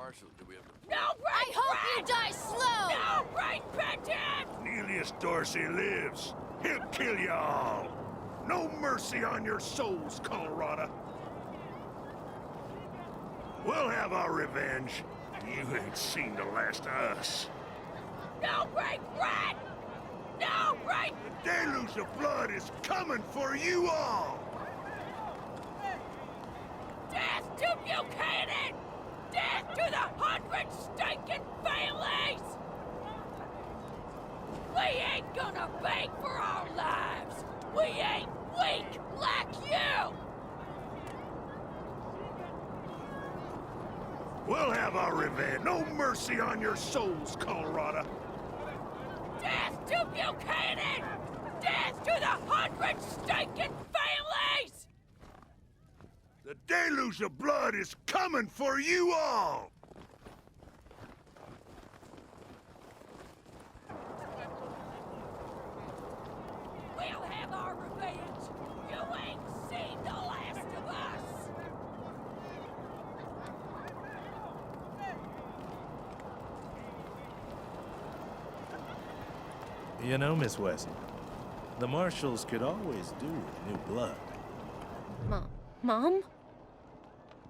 Marshal, do we have the... No, I hope you die slow! No, right, Benton! Cornelius Dorsey lives. He'll kill you all. No mercy on your souls, Colorado. We'll have our revenge. You ain't seen the last of us. No, right, Rat! No, right! The deluge of blood is coming for you all! Death to Buchanan! Death to the 100 stinking families! We ain't gonna beg for our lives! We ain't weak like you! We'll have our revenge. No mercy on your souls, Colorado. Death to Buchanan! Death to the 100 stinking families! The deluge of blood is coming for you all! We'll have our revenge! You ain't seen the last of us! You know, Miss Wesley, the Marshals could always do with new blood. Mom?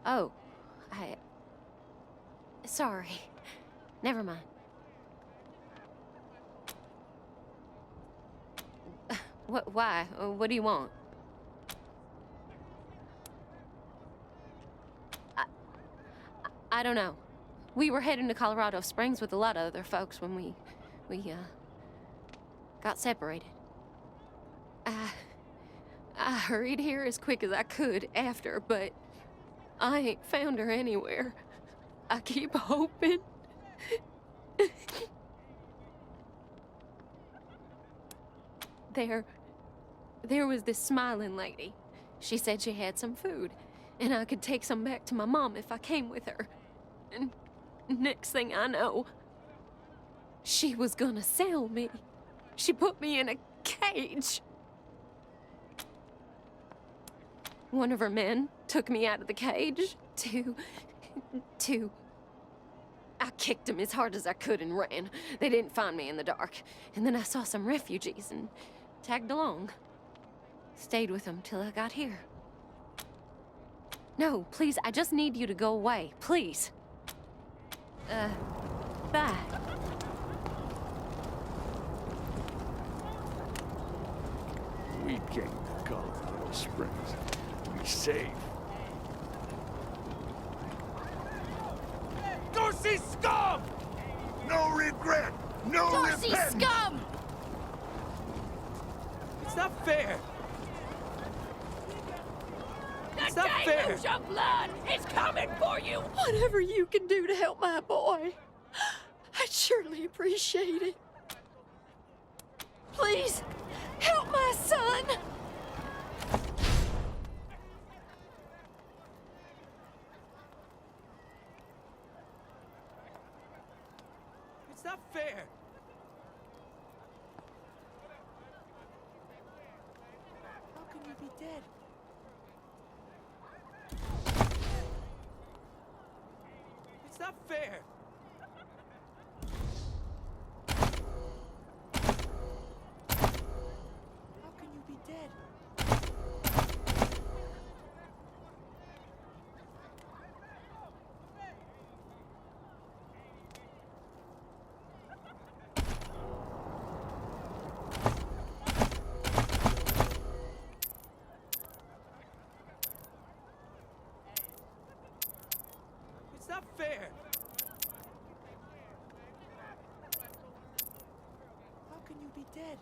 Oh, sorry. Never mind. Why? What do you want? I don't know. We were heading to Colorado Springs with a lot of other folks when we got separated. I hurried here as quick as I could after, but I ain't found her anywhere. I keep hoping. There was this smiling lady. She said she had some food, and I could take some back to my mom if I came with her. And next thing I know, she was gonna sell me. She put me in a cage. One of her men took me out of the cage to... I kicked him as hard as I could and ran. They didn't find me in the dark. And then I saw some refugees and tagged along. Stayed with them till I got here. No, please, I just need you to go away, please. Bye. We came to Colorado Springs to be safe. Dorsey scum! No regret! No Dorsey repentance! scum! It's not fair. The not fair. deluge of blood is coming for you! Whatever you can do to help my boy, I'd surely appreciate it. Please, help my son! It's not fair. How can you be dead? It's not fair. How can you be dead? It's not fair. How can you be dead?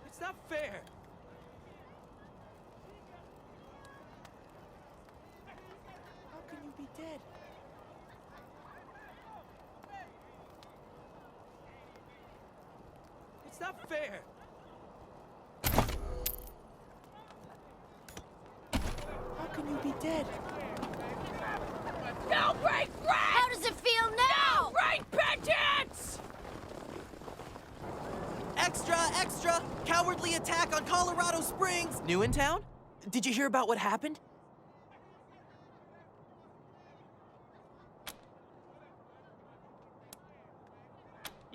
It's not fair. How can you be dead? It's not fair. How can you be dead? No break, Rat! How does it feel now? No break, vengeance! Extra, extra! Cowardly attack on Colorado Springs! New in town? Did you hear about what happened?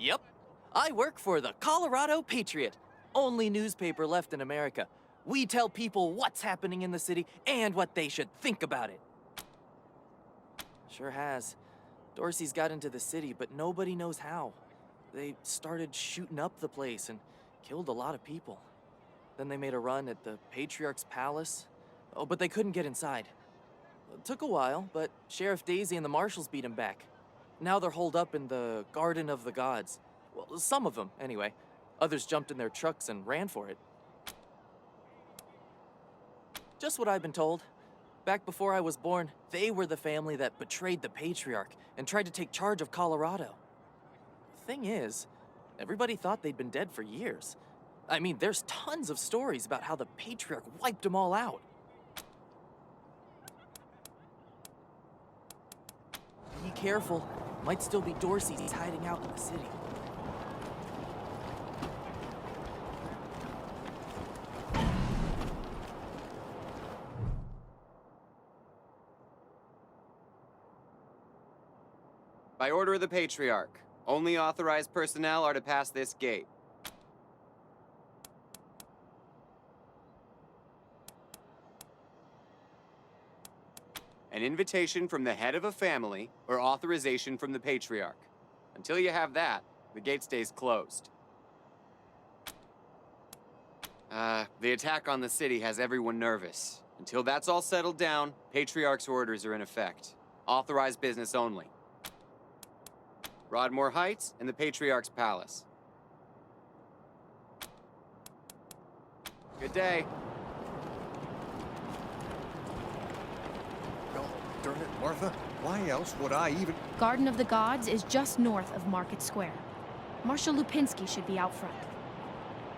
Yep. I work for the Colorado Patriot, only newspaper left in America. We tell people what's happening in the city and what they should think about it. Sure has. Dorsey's got into the city, but nobody knows how. They started shooting up the place and killed a lot of people. Then they made a run at the Patriarch's palace. Oh, but they couldn't get inside. It took a while, but Sheriff Daisy and the marshals beat him back. Now they're holed up in the Garden of the Gods. Well, some of them, anyway. Others jumped in their trucks and ran for it. Just what I've been told. Back before I was born, they were the family that betrayed the Patriarch and tried to take charge of Colorado. Thing is, everybody thought they'd been dead for years. I mean, there's tons of stories about how the Patriarch wiped them all out. Be careful. Might still be Dorsey's hiding out in the city. By order of the Patriarch, only authorized personnel are to pass this gate. An invitation from the head of a family or authorization from the Patriarch. Until you have that, the gate stays closed. The attack on the city has everyone nervous. Until that's all settled down, Patriarch's orders are in effect. Authorized business only. Broadmoor Heights and the Patriarch's Palace. Good day. Oh, darn it, Martha. Why else would I even... Garden of the Gods is just north of Market Square. Marshal Lupinski should be out front.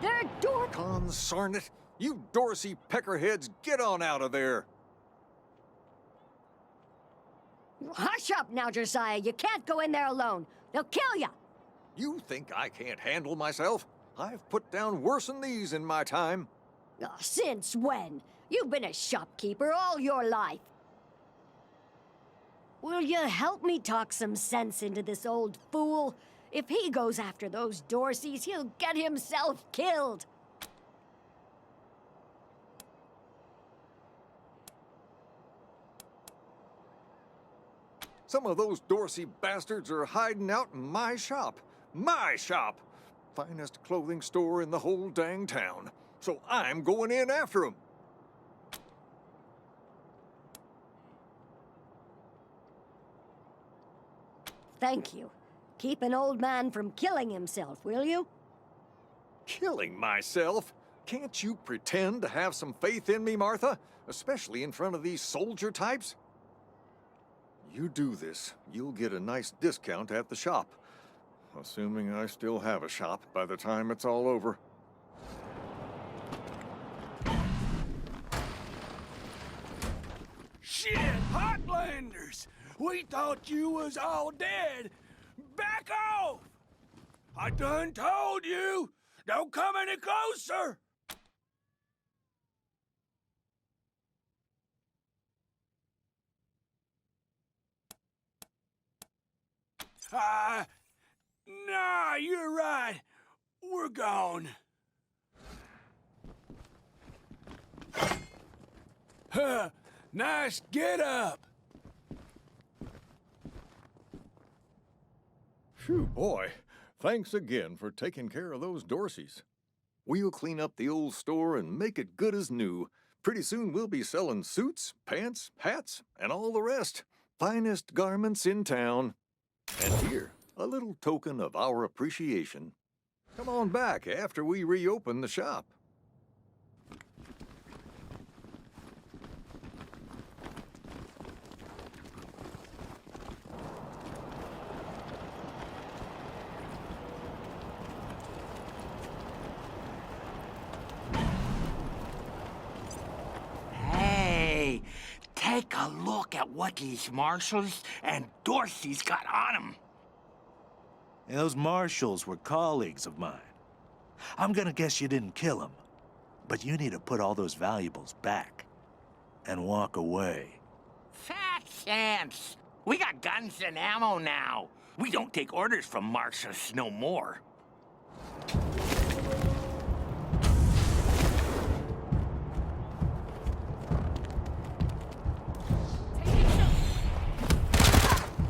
They're Consarn it! You Dorsey peckerheads, get on out of there! Hush up now, Josiah. You can't go in there alone. They'll kill you. You think I can't handle myself? I've put down worse than these in my time. Since when? You've been a shopkeeper all your life. Will you help me talk some sense into this old fool? If he goes after those Dorseys, he'll get himself killed. Some of those Dorsey bastards are hiding out in my shop. My shop! Finest clothing store in the whole dang town. So I'm going in after them. Thank you. Keep an old man from killing himself, will you? Killing myself? Can't you pretend to have some faith in me, Martha? Especially in front of these soldier types? You do this, you'll get a nice discount at the shop. Assuming I still have a shop by the time it's all over. Shit, Heartlanders! We thought you was all dead. Back off! I done told you! Don't come any closer! Nah, you're right. We're gone. Huh, nice get up. Phew, boy. Thanks again for taking care of those Dorseys. We'll clean up the old store and make it good as new. Pretty soon we'll be selling suits, pants, hats, and all the rest. Finest garments in town. And here, a little token of our appreciation. Come on back after we reopen the shop. Hey, take a look at what these marshals and Dorsey's got on them. Those marshals were colleagues of mine. I'm gonna guess you didn't kill them, but you need to put all those valuables back and walk away. Fat chance. We got guns and ammo now. We don't take orders from marshals no more.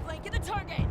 Flank the target!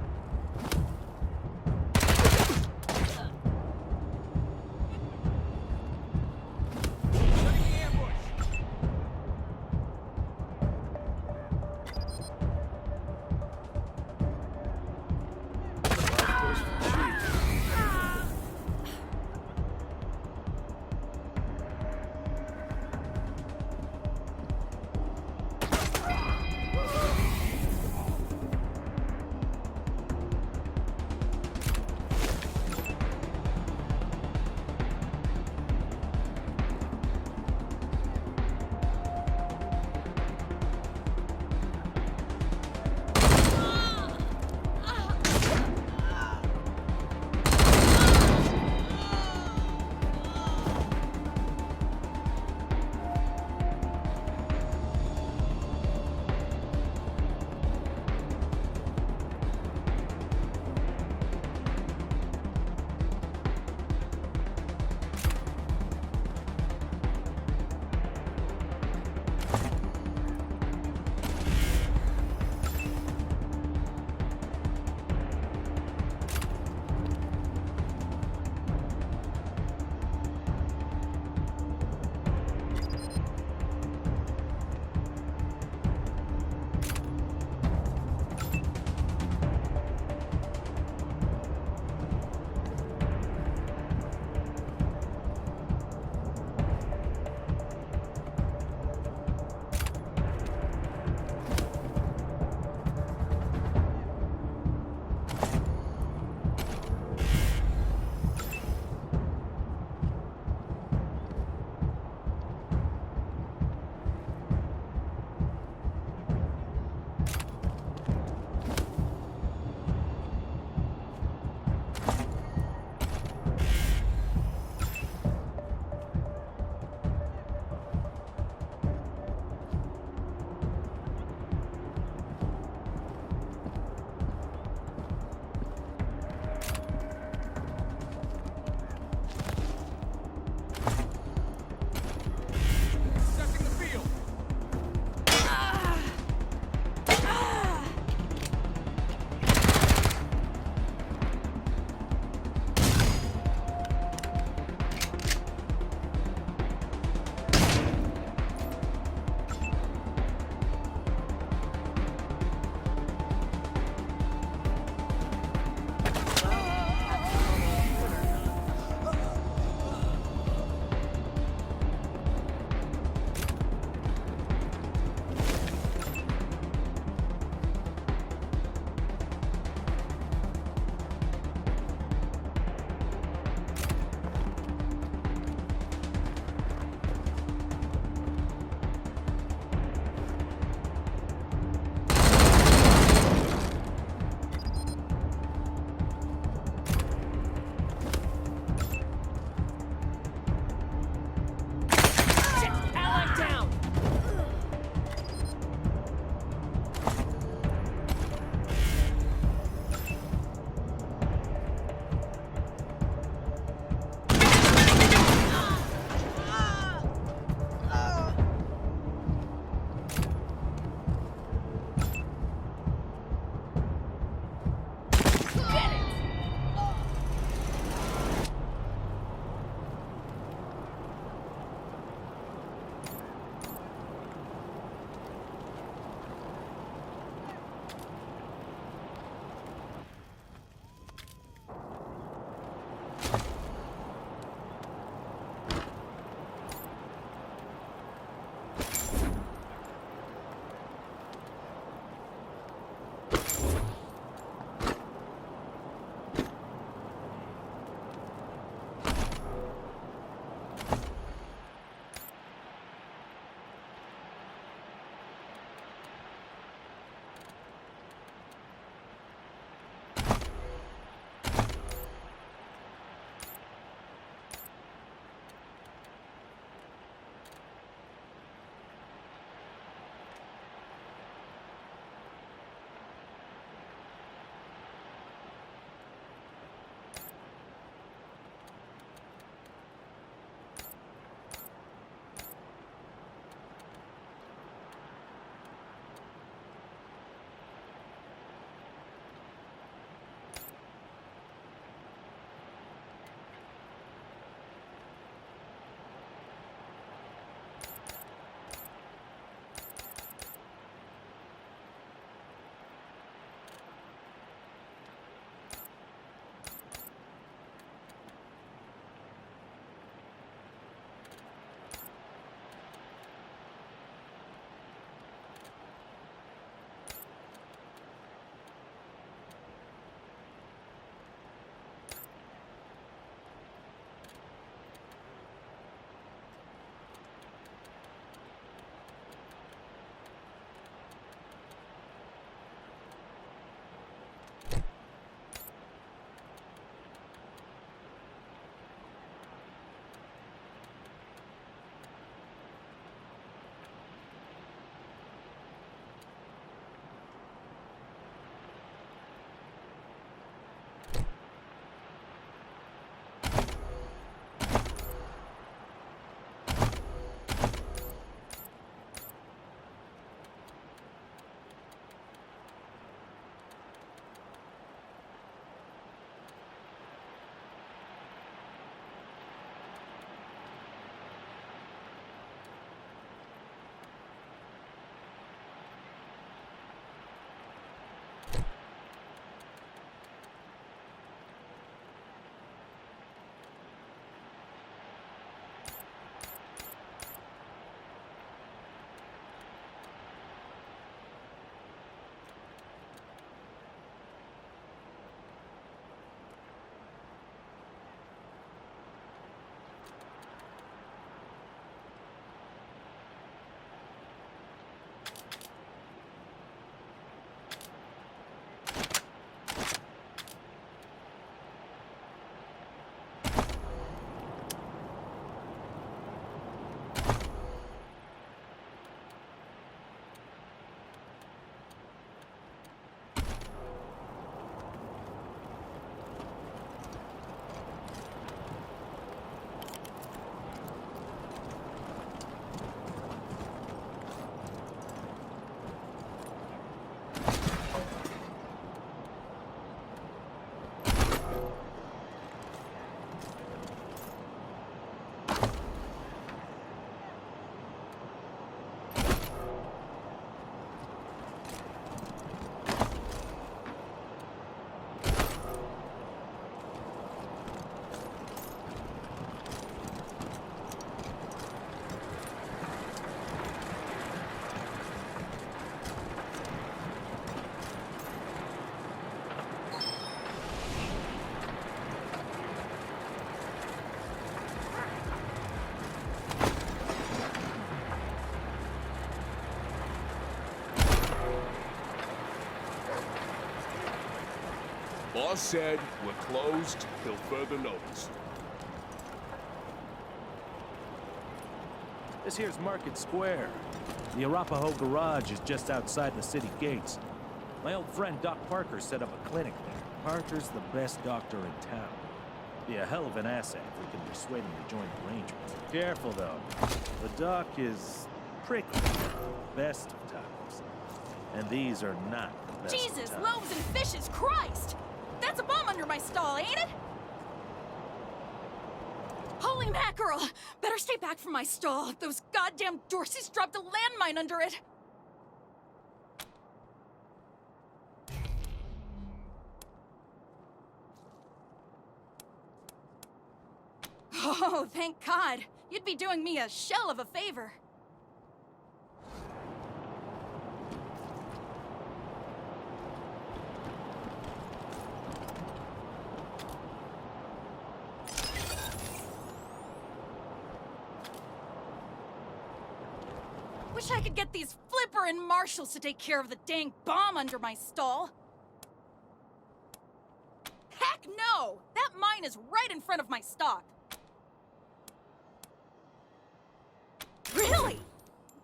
Boss said we're closed till further notice. This here's Market Square. The Arapahoe Garage is just outside the city gates. My old friend Doc Parker set up a clinic there. Parker's the best doctor in town. Be a hell of an asset if we can persuade him to join the Rangers. Careful, though. The Doc is prickly. Best of times. And these are not the best Jesus, of times. loaves and fishes, Christ! That's a bomb under my stall, ain't it? Holy mackerel! Better stay back from my stall. Those goddamn Dorseys dropped a landmine under it. Oh, thank God. You'd be doing me a shell of a favor. Wish I could get these Flipper and Marshals to take care of the dang bomb under my stall. Heck no! That mine is right in front of my stock. Really?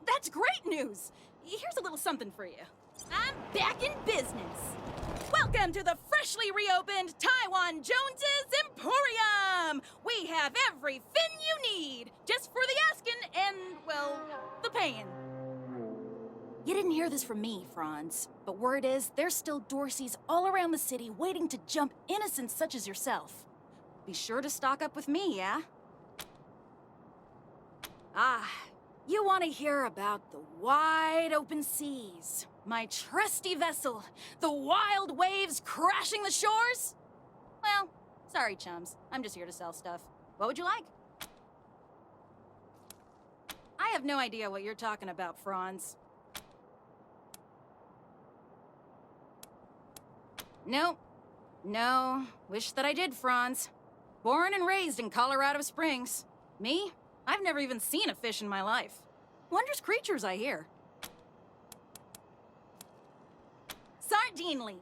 That's great news! Here's a little something for you. I'm back in business. Welcome to the freshly reopened Taiwan Jones's Emporium! We have every fin you need, just for the asking and, well, the paying. You didn't hear this from me, Franz, but word is there's still Dorseys all around the city waiting to jump innocents such as yourself. Be sure to stock up with me, yeah? Ah, you want to hear about the wide open seas, my trusty vessel, the wild waves crashing the shores? Well, sorry, chums. I'm just here to sell stuff. What would you like? I have no idea what you're talking about, Franz. Nope. No. Wish that I did, Franz. Born and raised in Colorado Springs. Me? I've never even seen a fish in my life. Wondrous creatures, I hear. Sardinely.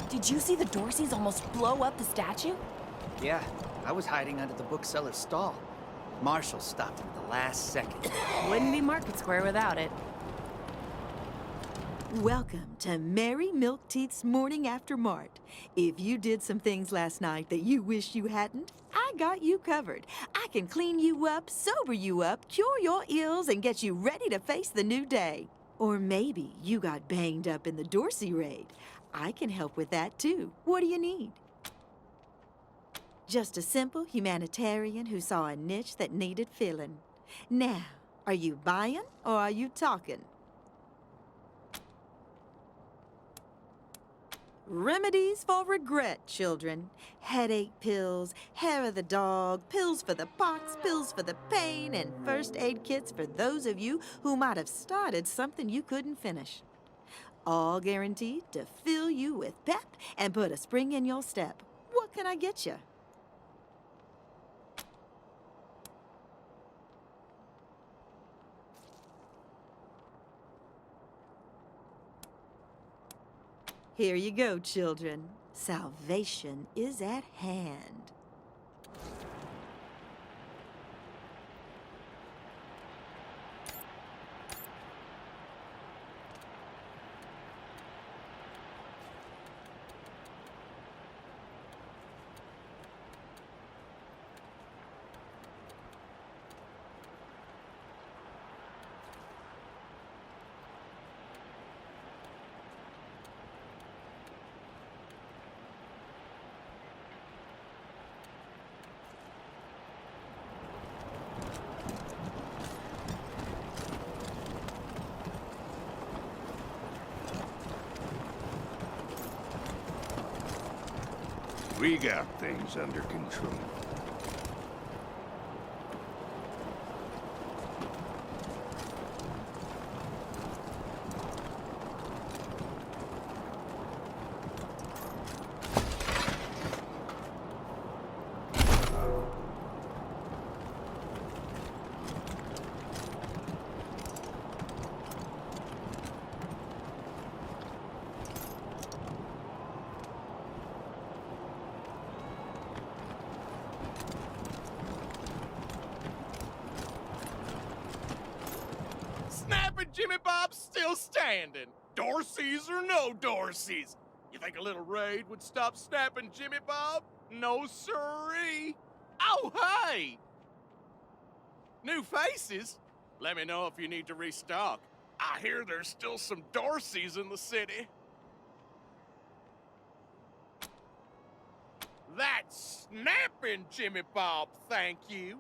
Did you see the Dorseys almost blow up the statue? Yeah, I was hiding under the bookseller's stall. Marshall stopped him at the last second. Wouldn't be Market Square without it. Welcome to Mary Milk Teeth's Morning After Mart. If you did some things last night that you wish you hadn't, I got you covered. I can clean you up, sober you up, cure your ills, and get you ready to face the new day. Or maybe you got banged up in the Dorsey raid. I can help with that too. What do you need? Just a simple humanitarian who saw a niche that needed filling. Now, are you buying or are you talking? Remedies for regret, children. Headache pills, hair of the dog, pills for the pox, pills for the pain, and first aid kits for those of you who might have started something you couldn't finish. All guaranteed to fill you with pep and put a spring in your step. What can I get you? Here you go, children. Salvation is at hand. We got things under control. Snapping Jimmy Bob's still standing. Dorseys or no Dorseys. You think a little raid would stop snapping Jimmy Bob? No siree. Oh, hey! New faces? Let me know if you need to restock. I hear there's still some Dorseys in the city. That's snapping Jimmy Bob, thank you.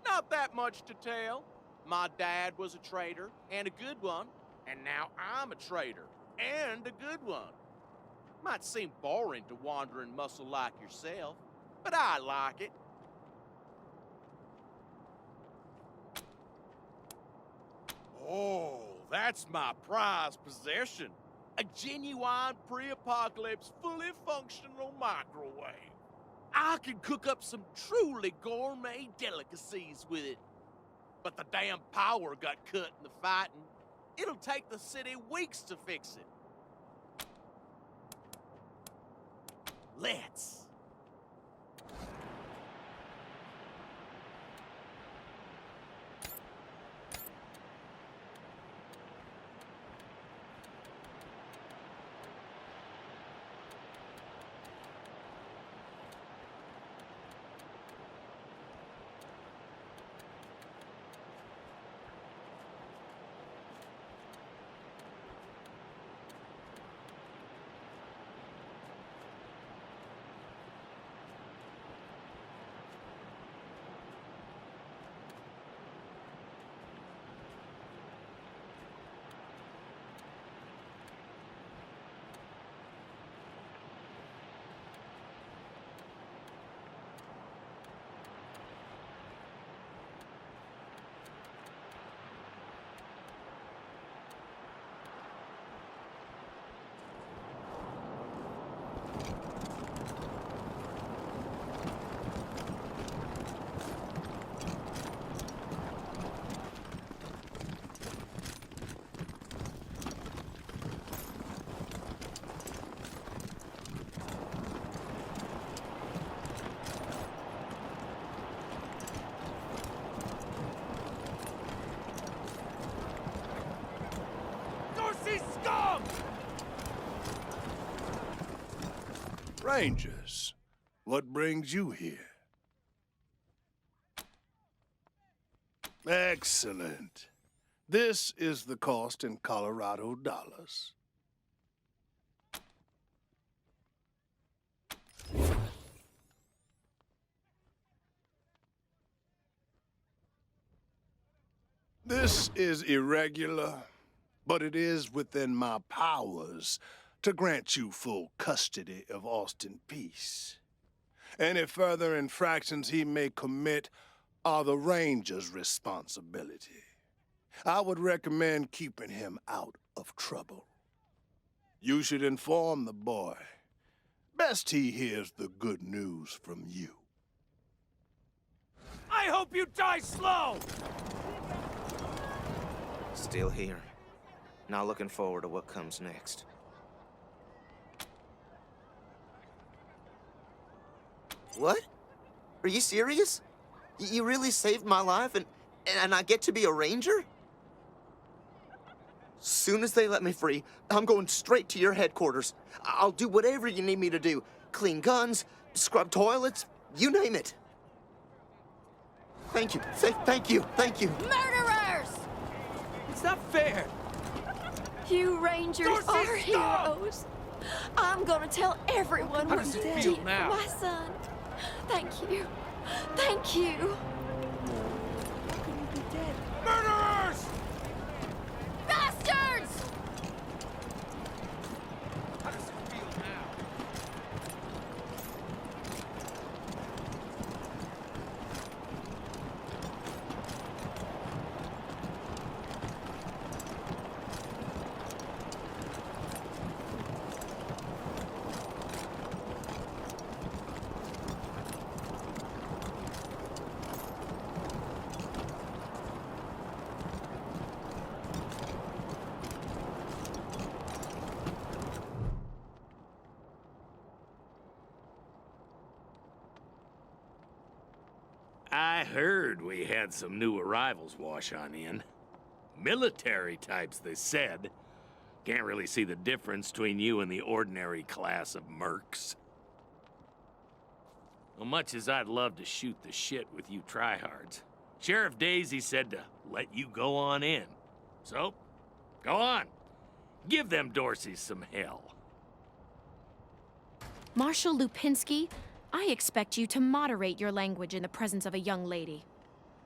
Not that much to tell. My dad was a trader, and a good one, and now I'm a trader, and a good one. Might seem boring to wandering muscle like yourself, but I like it. Oh, that's my prized possession. A genuine pre-apocalypse, fully functional microwave. I can cook up some truly gourmet delicacies with it. But the damn power got cut in the fighting. It'll take the city weeks to fix it. Let's. Rangers, what brings you here? Excellent. This is the cost in Colorado dollars. This is irregular, but it is within my powers to grant you full custody of Austin Peace. Any further infractions he may commit are the Ranger's responsibility. I would recommend keeping him out of trouble. You should inform the boy. Best he hears the good news from you. I hope you die slow! Still here. Not looking forward to what comes next. What? Are you serious? You really saved my life and I get to be a ranger? Soon as they let me free, I'm going straight to your headquarters. I'll do whatever you need me to do. Clean guns, scrub toilets, you name it. Thank you, thank you, thank you. Murderers! It's not fair. You Rangers are heroes. I'm gonna tell everyone How what does you it did feel for now? my son. Thank you. Thank you. How can you be dead? Murderers! Bastards! How does it feel now? I heard we had some new arrivals wash on in. Military types, they said. Can't really see the difference between you and the ordinary class of mercs. Well, much as I'd love to shoot the shit with you tryhards, Sheriff Daisy said to let you go on in. So, go on. Give them Dorseys some hell. Marshal Lupinski, I expect you to moderate your language in the presence of a young lady.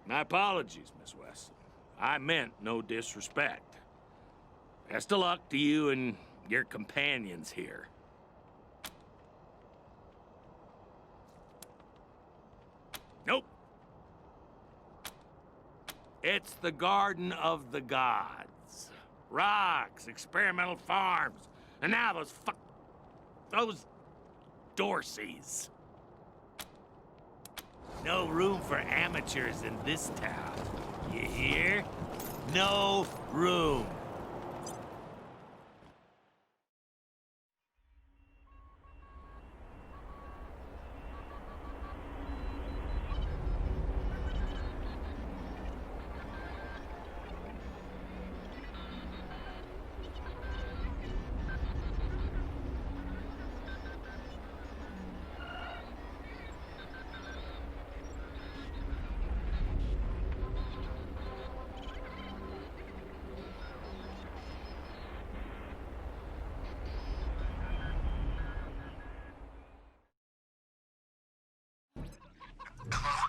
My apologies, Miss Weston. I meant no disrespect. Best of luck to you and your companions here. Nope. It's the Garden of the Gods. Rocks, experimental farms, and now those Dorseys. No room for amateurs in this town. You hear? No room. Hello?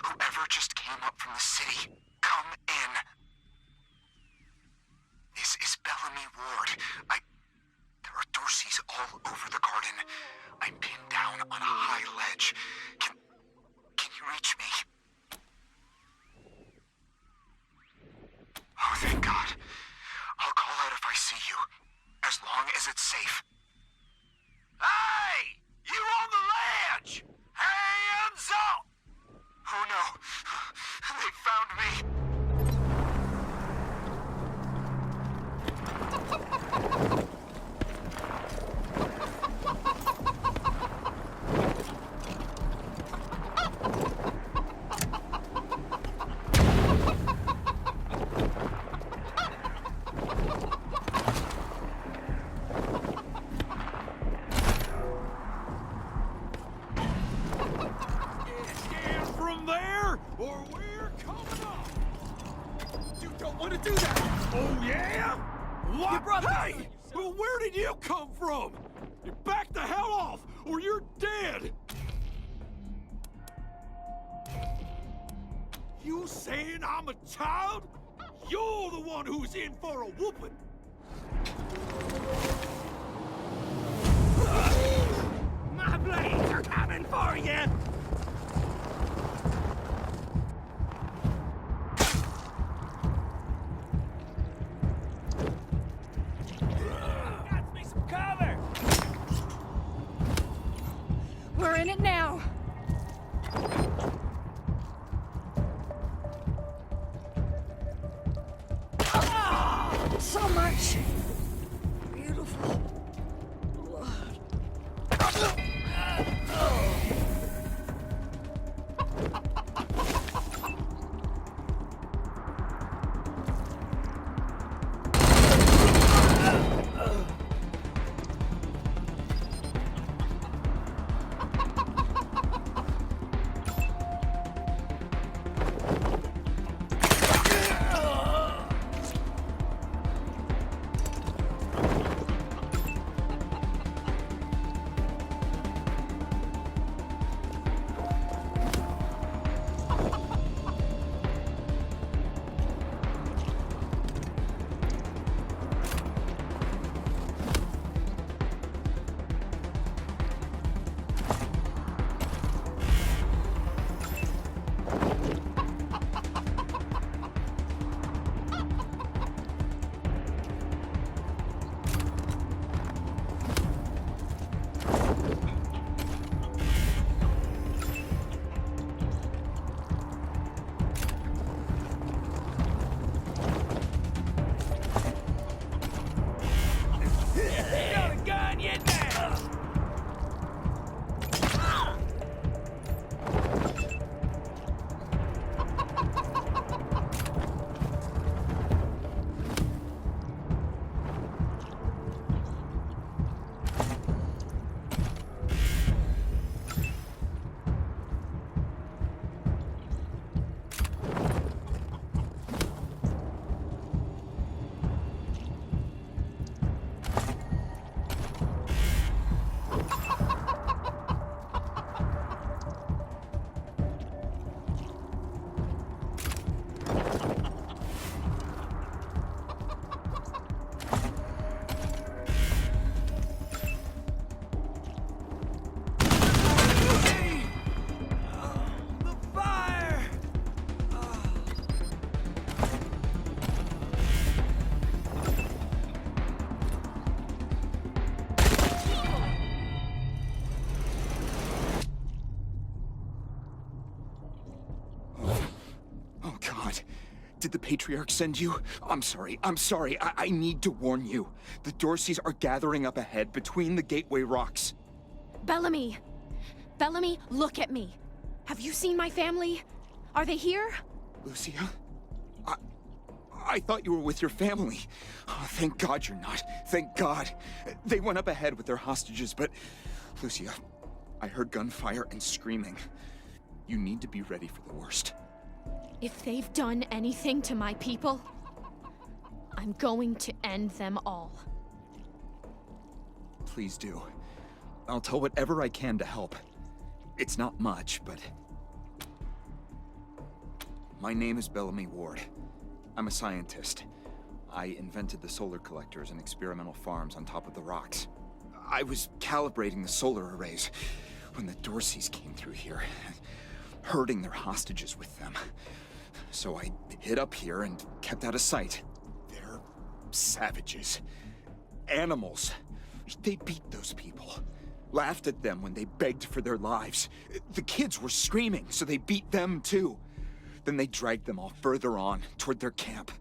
Whoever just came up from the city, come in. This is Bellamy Ward. There are Dorseys all over the garden. I'm pinned down on a high ledge. Can you reach me? Oh, thank God. I'll call out if I see you, as long as it's safe. Hey! You on the ledge! Hands up! Oh no, they found me. cover, or we're coming up! You don't want to do that! Oh, yeah? What? Your brother- Hey! Well, where did you come from? You back the hell off, or you're dead! You saying I'm a child? You're the one who's in for a whooping! My blades are coming for you! Got me some cover! We're in it now. So much beautiful blood. Got a gun yet now! The fire! Oh, God. Did the Patriarch send you? I'm sorry. I need to warn you. The Dorseys are gathering up ahead between the Gateway Rocks. Bellamy! Bellamy, look at me. Have you seen my family? Are they here? Lucia? I thought you were with your family. Oh, thank God you're not. Thank God. They went up ahead with their hostages, but... Lucia, I heard gunfire and screaming. You need to be ready for the worst. If they've done anything to my people, I'm going to end them all. Please do. I'll tell whatever I can to help. It's not much, but... My name is Bellamy Ward. I'm a scientist. I invented the solar collectors and experimental farms on top of the rocks. I was calibrating the solar arrays when the Dorseys came through here, herding their hostages with them. So I hid up here and kept out of sight. They're savages. Animals. They beat those people. Laughed at them when they begged for their lives. The kids were screaming, so they beat them too. Then they dragged them all further on, toward their camp.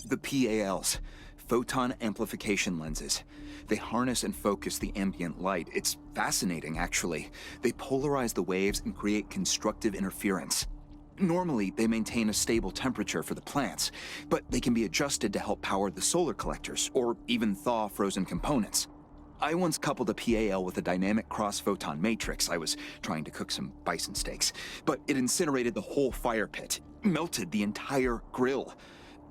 The PALs, photon amplification lenses. They harness and focus the ambient light. It's fascinating, actually. They polarize the waves and create constructive interference. Normally, they maintain a stable temperature for the plants, but they can be adjusted to help power the solar collectors, or even thaw frozen components. I once coupled a PAL with a dynamic cross-photon matrix. I was trying to cook some bison steaks, but it incinerated the whole fire pit, melted the entire grill.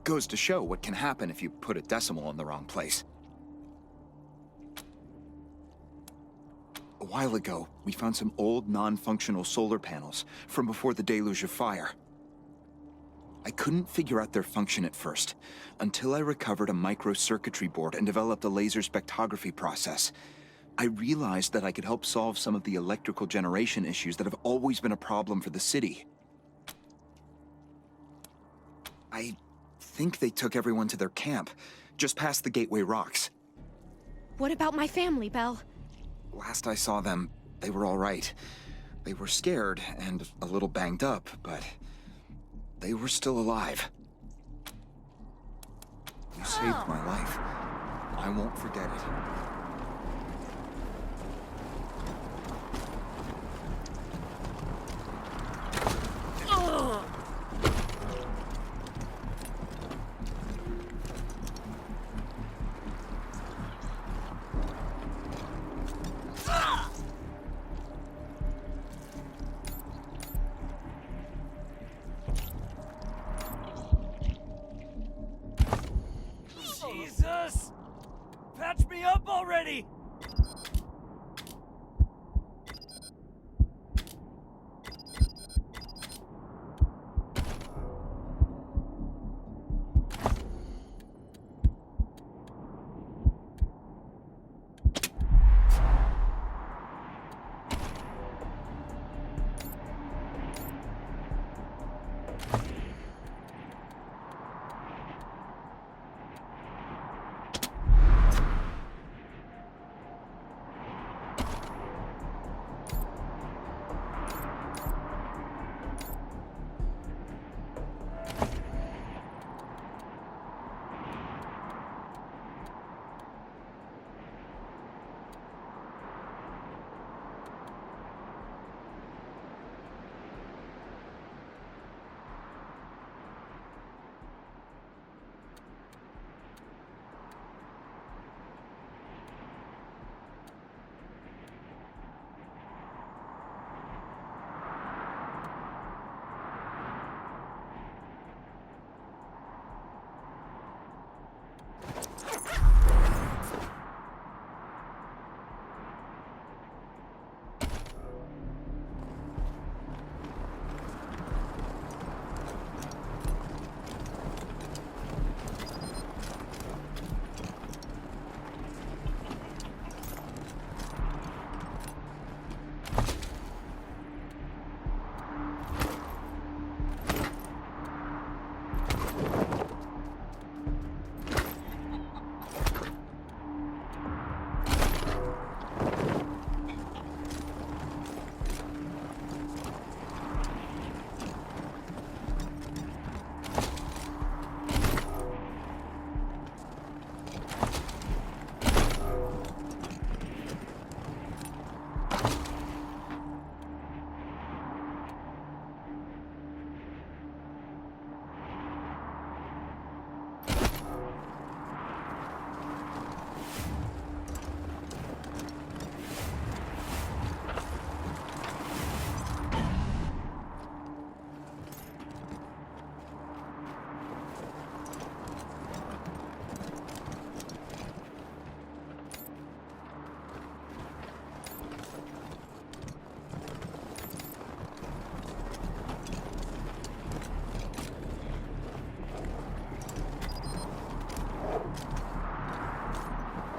Goes to show what can happen if you put a decimal in the wrong place. A while ago, we found some old, non-functional solar panels from before the deluge of fire. I couldn't figure out their function at first, until I recovered a microcircuitry board and developed a laser spectrography process. I realized that I could help solve some of the electrical generation issues that have always been a problem for the city. I think they took everyone to their camp, just past the Gateway Rocks. What about my family, Belle? Last I saw them, they were all right. They were scared and a little banged up, but they were still alive. You saved my life. I won't forget it. Jesus! Patch me up already!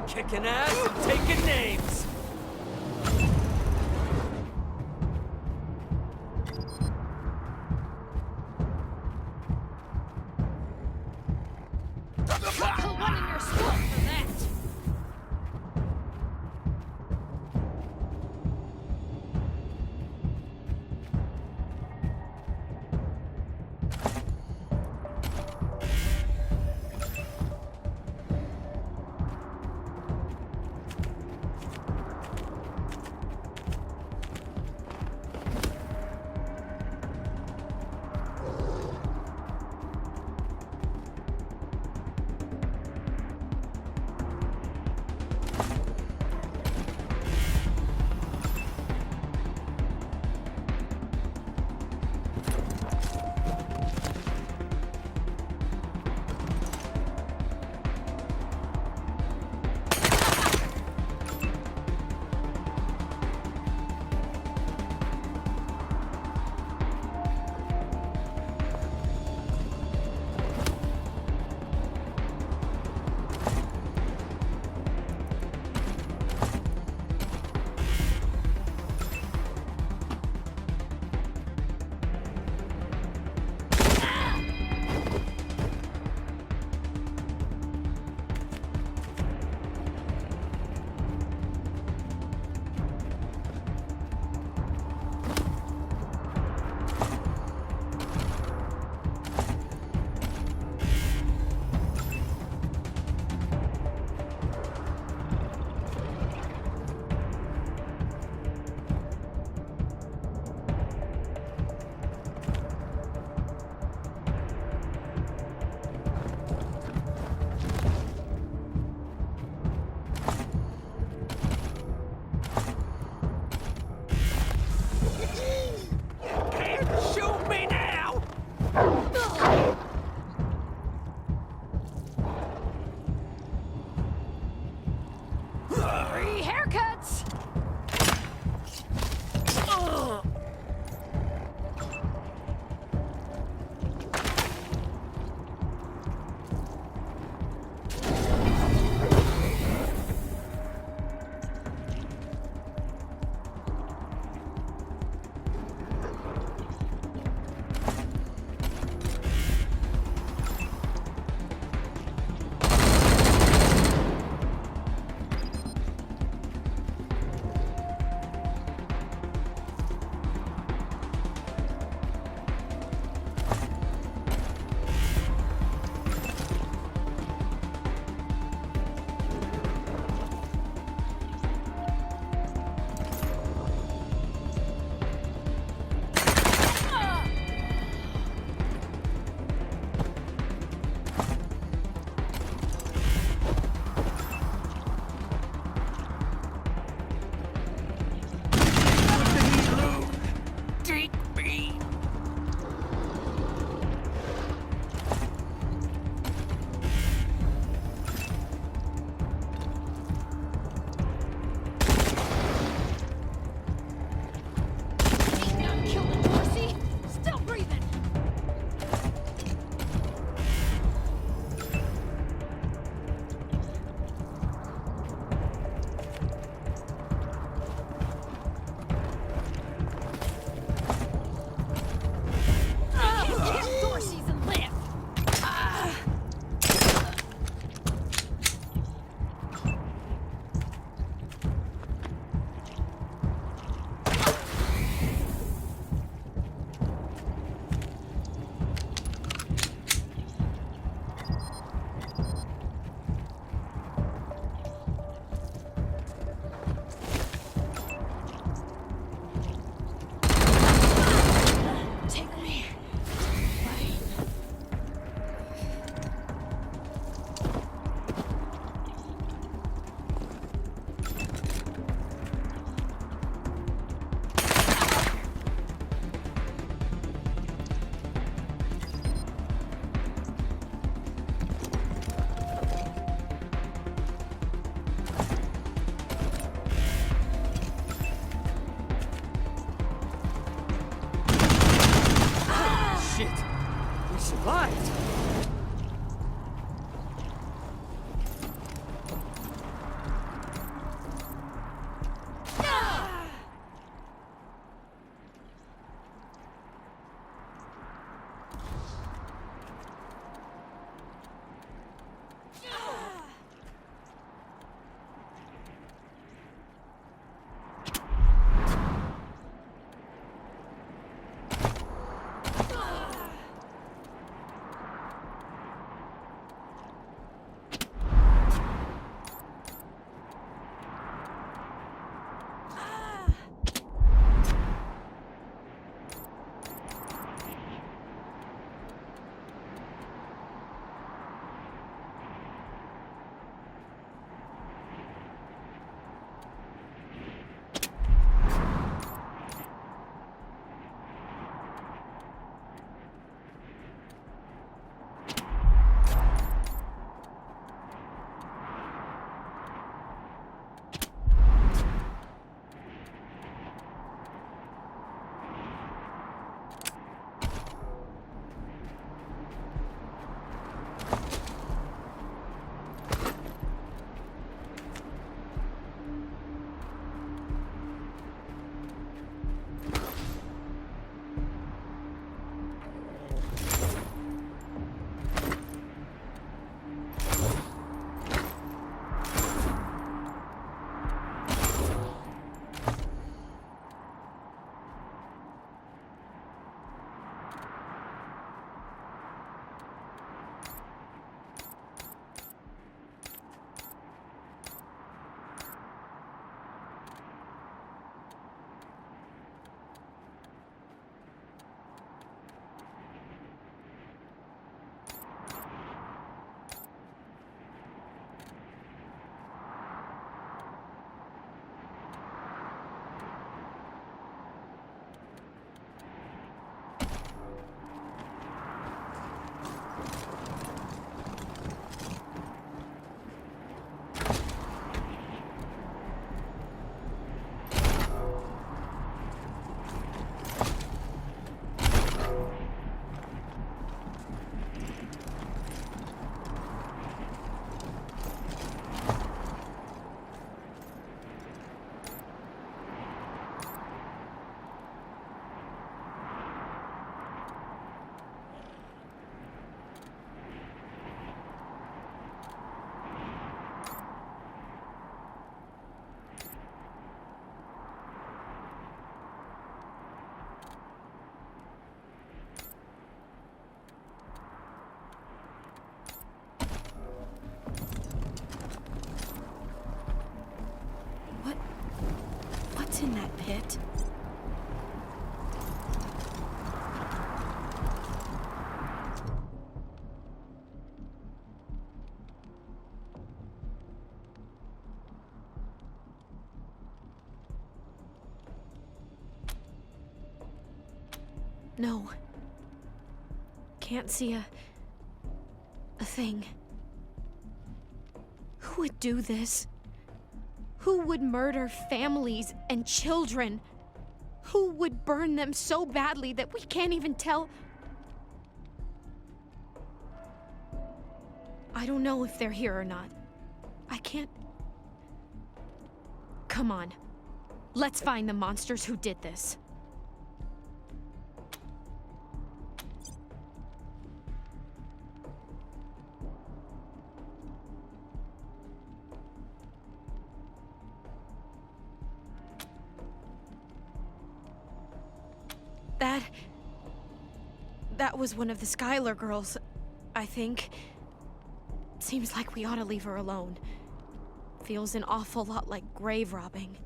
Kicking ass and taking names! Put one in your skull for that! haircuts! Ugh. What's in that pit? No. Can't see a thing. Who would do this? Who would murder families and children? Who would burn them so badly that we can't even tell? I don't know if they're here or not. I can't... Come on. Let's find the monsters who did this. That was one of the Skylar girls, I think. Seems like we ought to leave her alone. Feels an awful lot like grave robbing.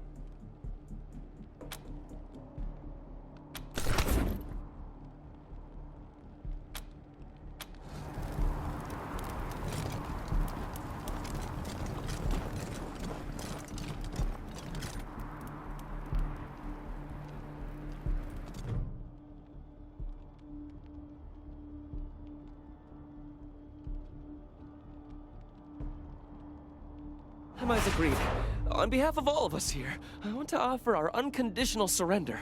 Mize agreed. On behalf of all of us here, I want to offer our unconditional surrender.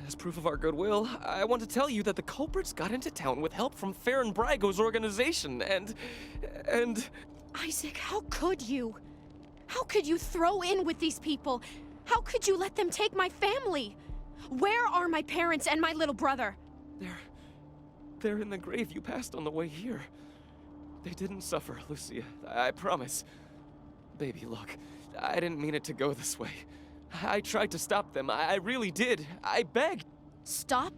As proof of our goodwill, I want to tell you that the culprits got into town with help from Farron Brago's organization, and... Isaac, how could you? How could you throw in with these people? How could you let them take my family? Where are my parents and my little brother? They're in the grave you passed on the way here. They didn't suffer, Lucia. I promise. Baby, look, I didn't mean it to go this way. I tried to stop them. I really did. I begged. Stop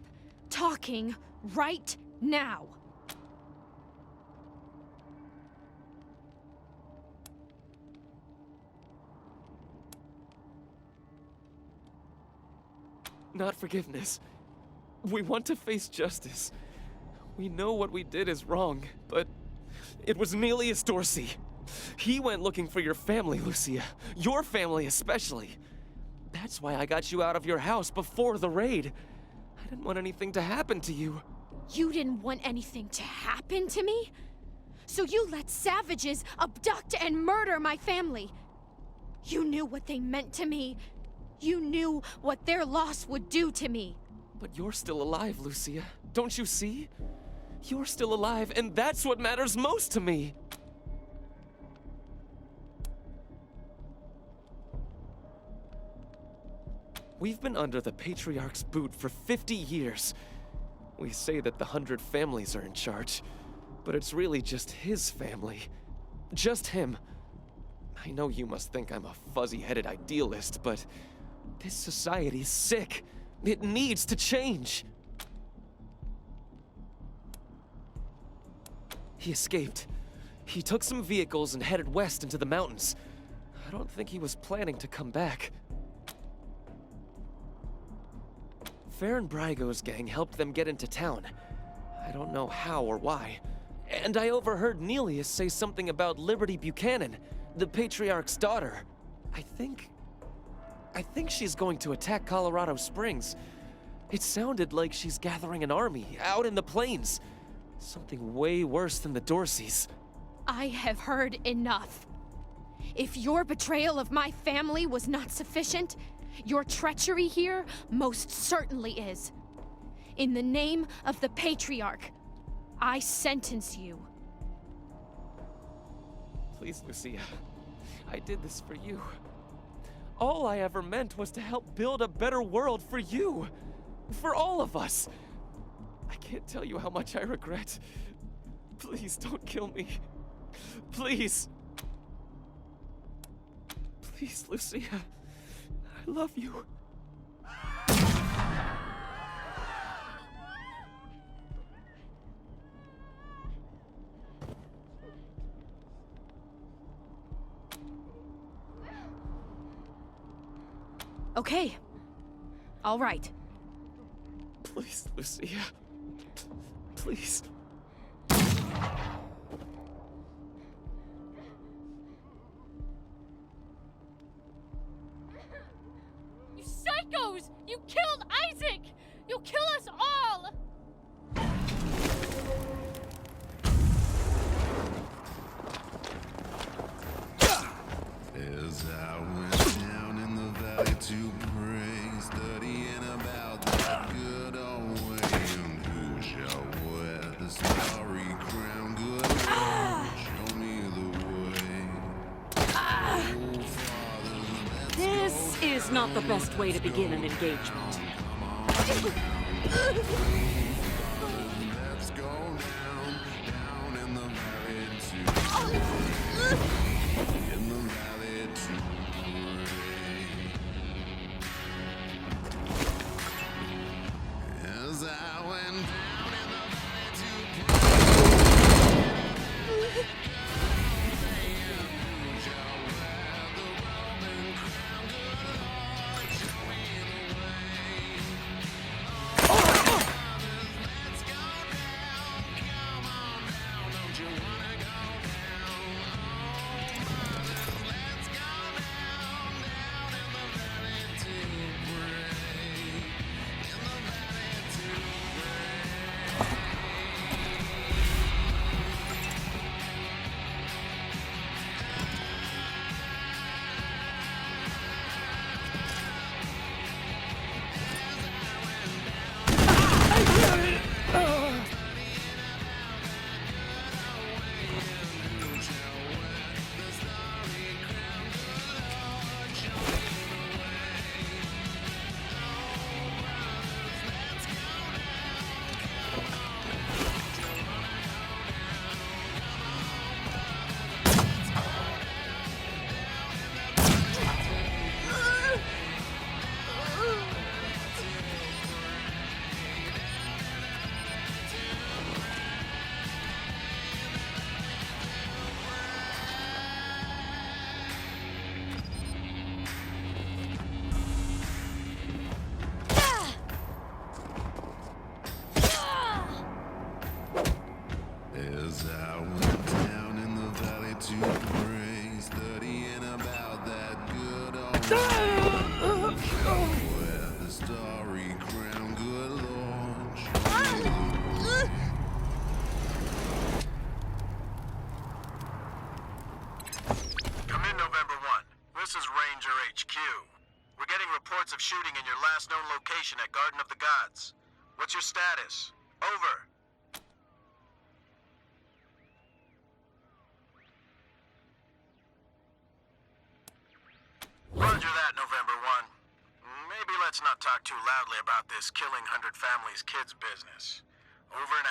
talking right now. Not forgiveness. We want to face justice. We know what we did is wrong, but it was Nelius Dorsey. He went looking for your family, Lucia. Your family especially. That's why I got you out of your house before the raid. I didn't want anything to happen to you. You didn't want anything to happen to me? So you let savages abduct and murder my family. You knew what they meant to me. You knew what their loss would do to me. But you're still alive, Lucia. Don't you see? You're still alive, and that's what matters most to me. We've been under the Patriarch's boot for 50 years. We say that the 100 families are in charge, but it's really just his family. Just him. I know you must think I'm a fuzzy-headed idealist, but this society's sick. It needs to change. He escaped. He took some vehicles and headed west into the mountains. I don't think he was planning to come back. Farron Brago's gang helped them get into town. I don't know how or why. And I overheard Nelius say something about Liberty Buchanan, the Patriarch's daughter. I think she's going to attack Colorado Springs. It sounded like she's gathering an army out in the plains. Something way worse than the Dorseys. I have heard enough. If your betrayal of my family was not sufficient, your treachery here most certainly is. In the name of the Patriarch, I sentence you. Please, Lucia. I did this for you. All I ever meant was to help build a better world for you. For all of us. I can't tell you how much I regret. Please don't kill me. Please. Please, Lucia. I love you. Okay, All right. Please, Lucia. Please. You psychos! You killed Isaac! You'll kill us all! As I went down in the valley to pray, studying about that good old way, and who shall wear the starry crown? Good Lord, show me the way. Oh, Father, This is not the best way to begin an engagement. let's go down in the valley to pray. In the valley to pray. As I went down in the valley to pray. Who shall wear the robe and crown? Good Lord, show me the way. Let's go down. Come on down. Don't you wanna go down? Let's go down in the valley to pray. In the valley to pray. As I went down in the valley to pray, studying about that good old where the starry crown, good Lord, show me the way. Come in, November 1. This is Ranger HQ. We're getting reports of shooting in your last known location at Garden of the Gods. What's your status? Over. Roger that, November 1. Maybe let's not talk too loudly about this killing 100 families kids business. Over and